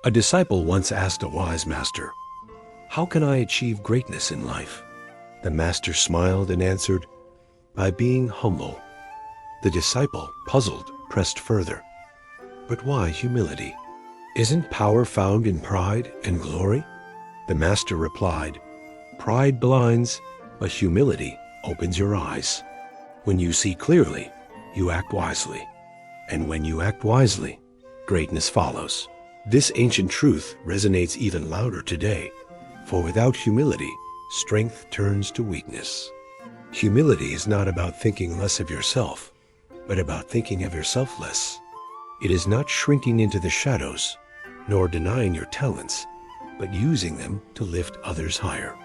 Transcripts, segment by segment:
A disciple once asked a wise master, "How can I achieve greatness in life?" The master smiled and answered, "By being humble." The disciple, puzzled, pressed further. "But why humility? Isn't power found in pride and glory?" The master replied, "Pride blinds, but humility opens your eyes. When you see clearly, you act wisely. And when you act wisely, greatness follows." This ancient truth resonates even louder today, for without humility, strength turns to weakness. Humility is not about thinking less of yourself, but about thinking of yourself less. It is not shrinking into the shadows, nor denying your talents, but using them to lift others higher.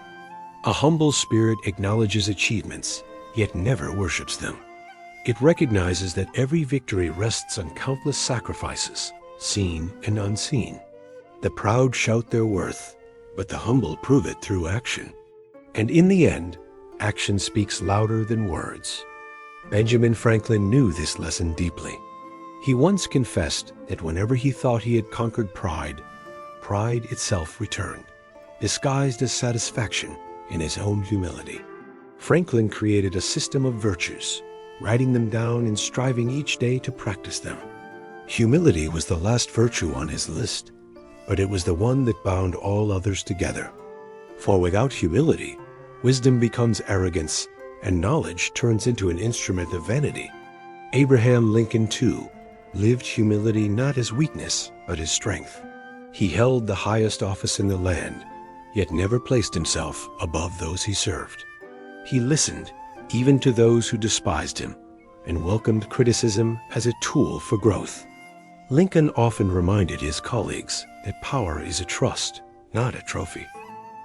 A humble spirit acknowledges achievements, yet never worships them. It recognizes that every victory rests on countless sacrifices, seen and unseen. The proud shout their worth, but the humble prove it through action. And in the end, action speaks louder than words. Benjamin Franklin knew this lesson deeply. He once confessed that whenever he thought he had conquered pride, pride itself returned, disguised as satisfaction in his own humility. Franklin created a system of virtues, writing them down and striving each day to practice them. Humility was the last virtue on his list, but it was the one that bound all others together. For without humility, wisdom becomes arrogance, and knowledge turns into an instrument of vanity. Abraham Lincoln, too, lived humility not as weakness, but as strength. He held the highest office in the land, yet never placed himself above those he served. He listened even to those who despised him, and welcomed criticism as a tool for growth. Lincoln often reminded his colleagues that power is a trust, not a trophy.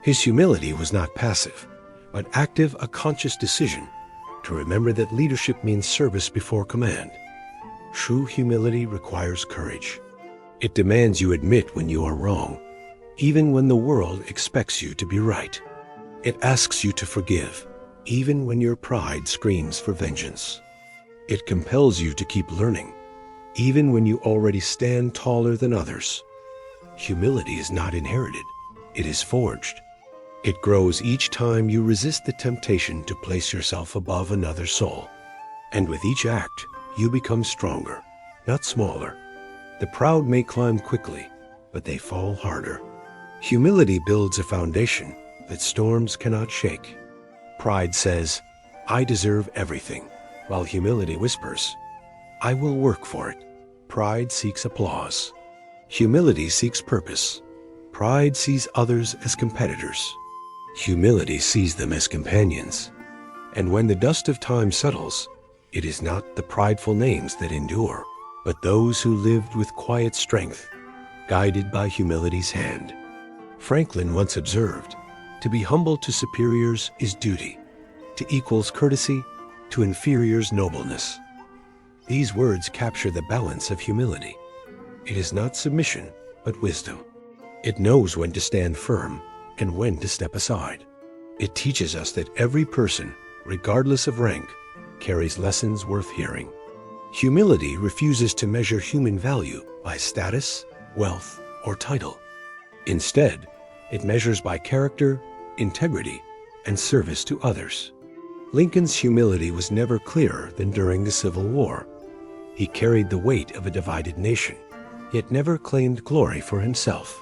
His humility was not passive, but active, a conscious decision to remember that leadership means service before command. True humility requires courage. It demands you admit when you are wrong, even when the world expects you to be right. It asks you to forgive, even when your pride screams for vengeance. It compels you to keep learning, even when you already stand taller than others. Humility is not inherited, it is forged. It grows each time you resist the temptation to place yourself above another soul. And with each act, you become stronger, not smaller. The proud may climb quickly, but they fall harder. Humility builds a foundation that storms cannot shake. Pride says, "I deserve everything," while humility whispers, "I will work for it." Pride seeks applause. Humility seeks purpose. Pride sees others as competitors. Humility sees them as companions. And when the dust of time settles, it is not the prideful names that endure, but those who lived with quiet strength, guided by humility's hand. Franklin once observed, "To be humble to superiors is duty, to equals courtesy, to inferiors nobleness." These words capture the balance of humility. It is not submission, but wisdom. It knows when to stand firm and when to step aside. It teaches us that every person, regardless of rank, carries lessons worth hearing. Humility refuses to measure human value by status, wealth, or title. Instead, it measures by character, integrity, and service to others. Lincoln's humility was never clearer than during the Civil War. He carried the weight of a divided nation, yet never claimed glory for himself.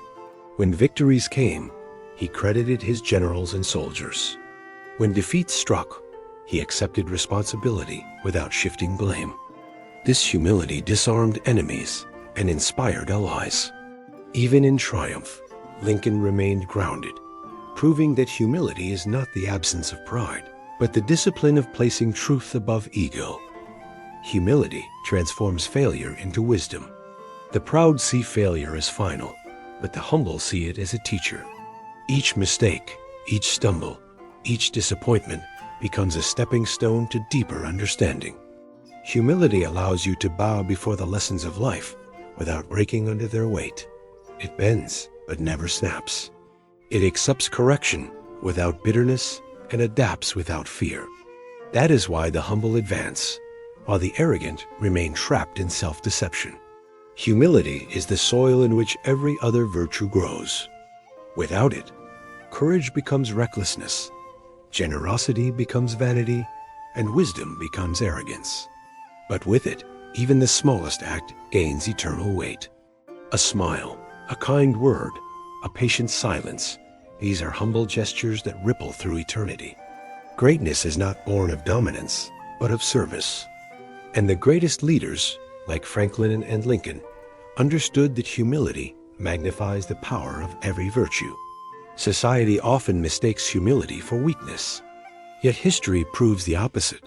When victories came, he credited his generals and soldiers. When defeat struck, he accepted responsibility without shifting blame. This humility disarmed enemies and inspired allies. Even in triumph, Lincoln remained grounded, proving that humility is not the absence of pride, but the discipline of placing truth above ego. Humility transforms failure into wisdom. The proud see failure as final, but the humble see it as a teacher. Each mistake, each stumble, each disappointment becomes a stepping stone to deeper understanding. Humility allows you to bow before the lessons of life without breaking under their weight. It bends, but never snaps. It accepts correction without bitterness and adapts without fear. That is why the humble advance, while the arrogant remain trapped in self-deception. Humility is the soil in which every other virtue grows. Without it, courage becomes recklessness, generosity becomes vanity, and wisdom becomes arrogance. But with it, even the smallest act gains eternal weight. A smile, a kind word, a patient silence, these are humble gestures that ripple through eternity. Greatness is not born of dominance, but of service. And the greatest leaders, like Franklin and Lincoln, understood that humility magnifies the power of every virtue. Society often mistakes humility for weakness. Yet history proves the opposite.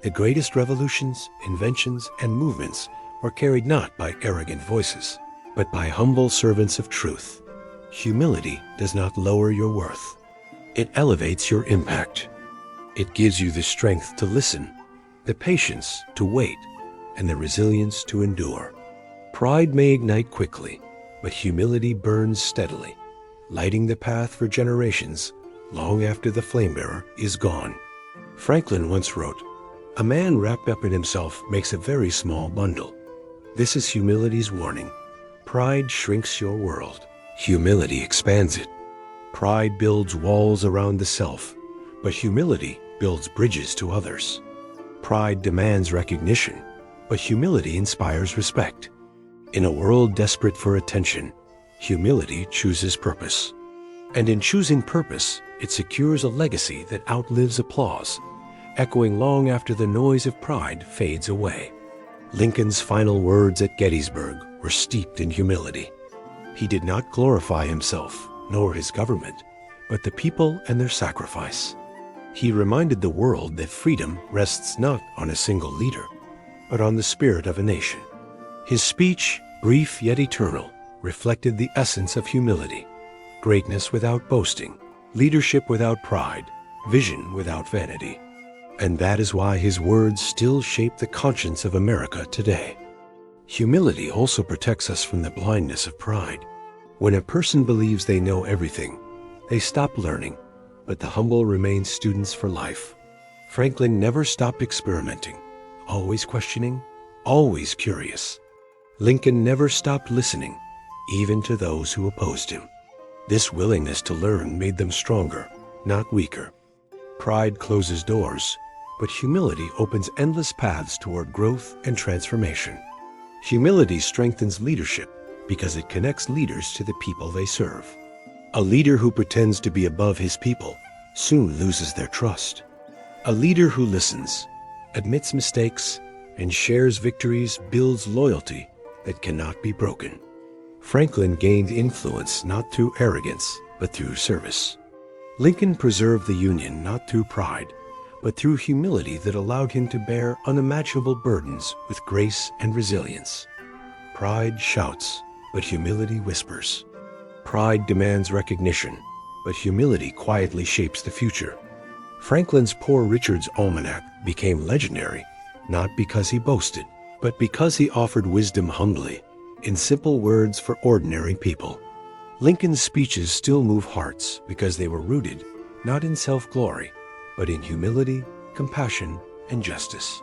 The greatest revolutions, inventions, and movements were carried not by arrogant voices, but by humble servants of truth. Humility does not lower your worth. It elevates your impact. It gives you the strength to listen, the patience to wait, and the resilience to endure. Pride may ignite quickly, but humility burns steadily, lighting the path for generations long after the flame-bearer is gone. Franklin once wrote, "A man wrapped up in himself makes a very small bundle. This is humility's warning. Pride shrinks your world. Humility expands it. Pride builds walls around the self, but humility builds bridges to others. Pride demands recognition, but humility inspires respect. In a world desperate for attention, humility chooses purpose. And in choosing purpose, it secures a legacy that outlives applause, echoing long after the noise of pride fades away." Lincoln's final words at Gettysburg were steeped in humility. He did not glorify himself, nor his government, but the people and their sacrifice. He reminded the world that freedom rests not on a single leader, but on the spirit of a nation. His speech, brief yet eternal, reflected the essence of humility: greatness without boasting, leadership without pride, vision without vanity. And that is why his words still shape the conscience of America today. Humility also protects us from the blindness of pride. When a person believes they know everything, they stop learning, but the humble remain students for life. Franklin never stopped experimenting, always questioning, always curious. Lincoln never stopped listening, even to those who opposed him. This willingness to learn made them stronger, not weaker. Pride closes doors, but humility opens endless paths toward growth and transformation. Humility strengthens leadership because it connects leaders to the people they serve. A leader who pretends to be above his people soon loses their trust. A leader who listens, admits mistakes, and shares victories builds loyalty that cannot be broken. Franklin gained influence not through arrogance, but through service. Lincoln preserved the Union not through pride, but through humility that allowed him to bear unimaginable burdens with grace and resilience. Pride shouts, but humility whispers. Pride demands recognition, but humility quietly shapes the future. Franklin's Poor Richard's Almanac became legendary, not because he boasted, but because he offered wisdom humbly, in simple words for ordinary people. Lincoln's speeches still move hearts because they were rooted not in self-glory, but in humility, compassion, and justice.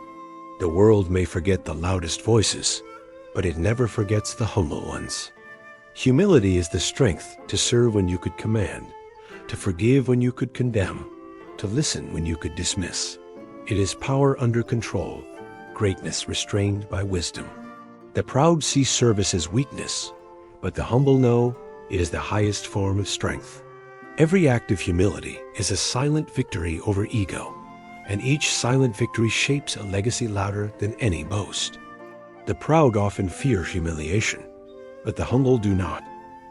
The world may forget the loudest voices, but it never forgets the humble ones. Humility is the strength to serve when you could command, to forgive when you could condemn, to listen when you could dismiss. It is power under control, greatness restrained by wisdom. The proud see service as weakness, but the humble know it is the highest form of strength. Every act of humility is a silent victory over ego, and each silent victory shapes a legacy louder than any boast. The proud often fear humiliation, but the humble do not,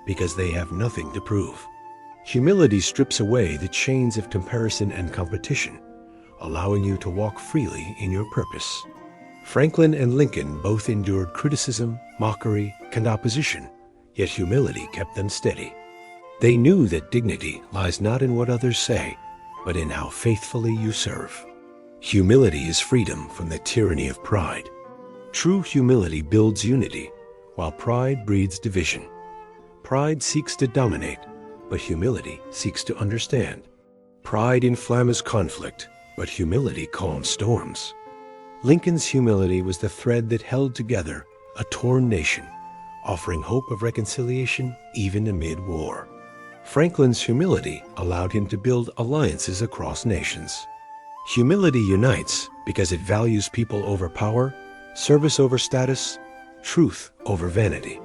because they have nothing to prove. Humility strips away the chains of comparison and competition, allowing you to walk freely in your purpose. Franklin and Lincoln both endured criticism, mockery, and opposition, yet humility kept them steady. They knew that dignity lies not in what others say, but in how faithfully you serve. Humility is freedom from the tyranny of pride. True humility builds unity, while pride breeds division. Pride seeks to dominate, but humility seeks to understand. Pride inflames conflict, but humility calms storms. Lincoln's humility was the thread that held together a torn nation, offering hope of reconciliation even amid war. Franklin's humility allowed him to build alliances across nations. Humility unites because it values people over power, service over status, truth over vanity.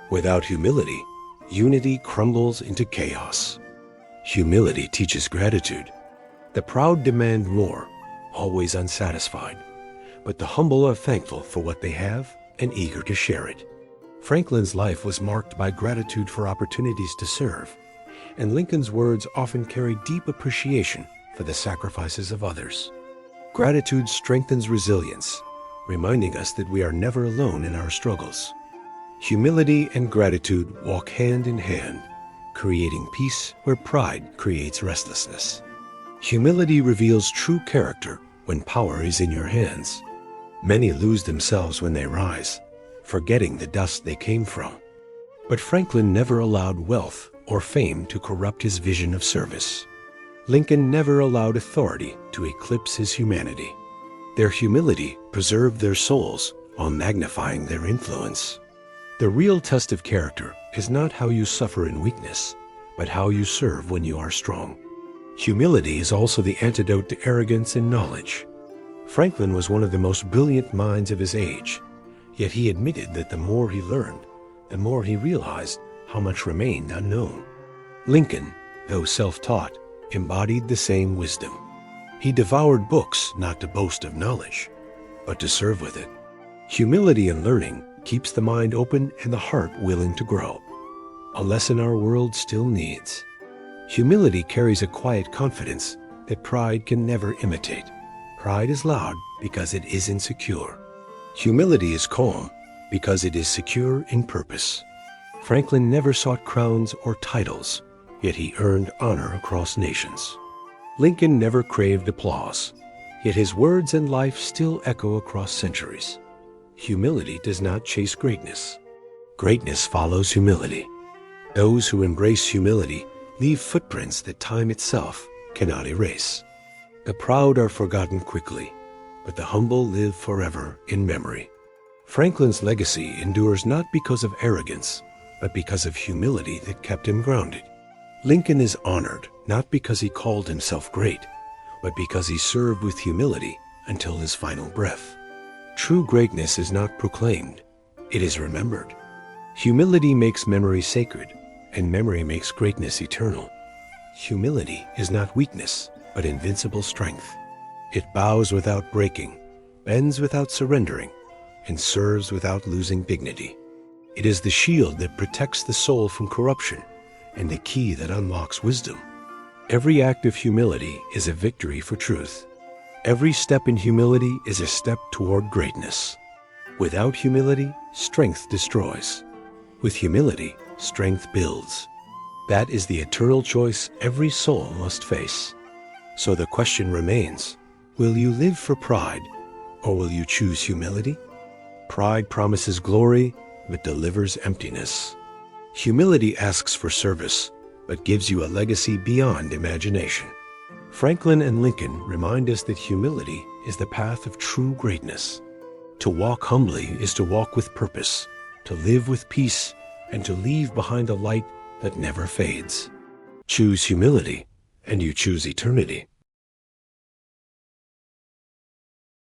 Without humility, unity crumbles into chaos. Humility teaches gratitude. The proud demand more, always unsatisfied, but the humble are thankful for what they have and eager to share it. Franklin's life was marked by gratitude for opportunities to serve, and Lincoln's words often carry deep appreciation for the sacrifices of others. Gratitude strengthens resilience, reminding us that we are never alone in our struggles. Humility and gratitude walk hand in hand, creating peace where pride creates restlessness. Humility reveals true character when power is in your hands. Many lose themselves when they rise, forgetting the dust they came from. But Franklin never allowed wealth or fame to corrupt his vision of service. Lincoln never allowed authority to eclipse his humanity. Their humility preserved their souls while magnifying their influence. The real test of character is not how you suffer in weakness, but how you serve when you are strong. Humility is also the antidote to arrogance and knowledge. Franklin was one of the most brilliant minds of his age, yet he admitted that the more he learned, the more he realized how much remained unknown. Lincoln, though self-taught, embodied the same wisdom. He devoured books not to boast of knowledge, but to serve with it. Humility in learning keeps the mind open and the heart willing to grow, a lesson our world still needs. Humility carries a quiet confidence that pride can never imitate. Pride is loud because it is insecure. Humility is calm because it is secure in purpose. Franklin never sought crowns or titles, yet he earned honor across nations. Lincoln never craved applause, yet his words and life still echo across centuries. Humility does not chase greatness. Greatness follows humility. Those who embrace humility leave footprints that time itself cannot erase. The proud are forgotten quickly, but the humble live forever in memory. Franklin's legacy endures not because of arrogance, but because of humility that kept him grounded. Lincoln is honored not because he called himself great, but because he served with humility until his final breath. True greatness is not proclaimed, it is remembered. Humility makes memory sacred, and memory makes greatness eternal. Humility is not weakness, but invincible strength. It bows without breaking, bends without surrendering, and serves without losing dignity. It is the shield that protects the soul from corruption, and the key that unlocks wisdom. Every act of humility is a victory for truth. Every step in humility is a step toward greatness. Without humility, strength destroys. With humility, strength builds. That is the eternal choice every soul must face. So the question remains, will you live for pride, or will you choose humility? Pride promises glory, but delivers emptiness. Humility asks for service, but gives you a legacy beyond imagination. Franklin and Lincoln remind us that humility is the path of true greatness. To walk humbly is to walk with purpose, to live with peace, and to leave behind a light that never fades. Choose humility, and you choose eternity.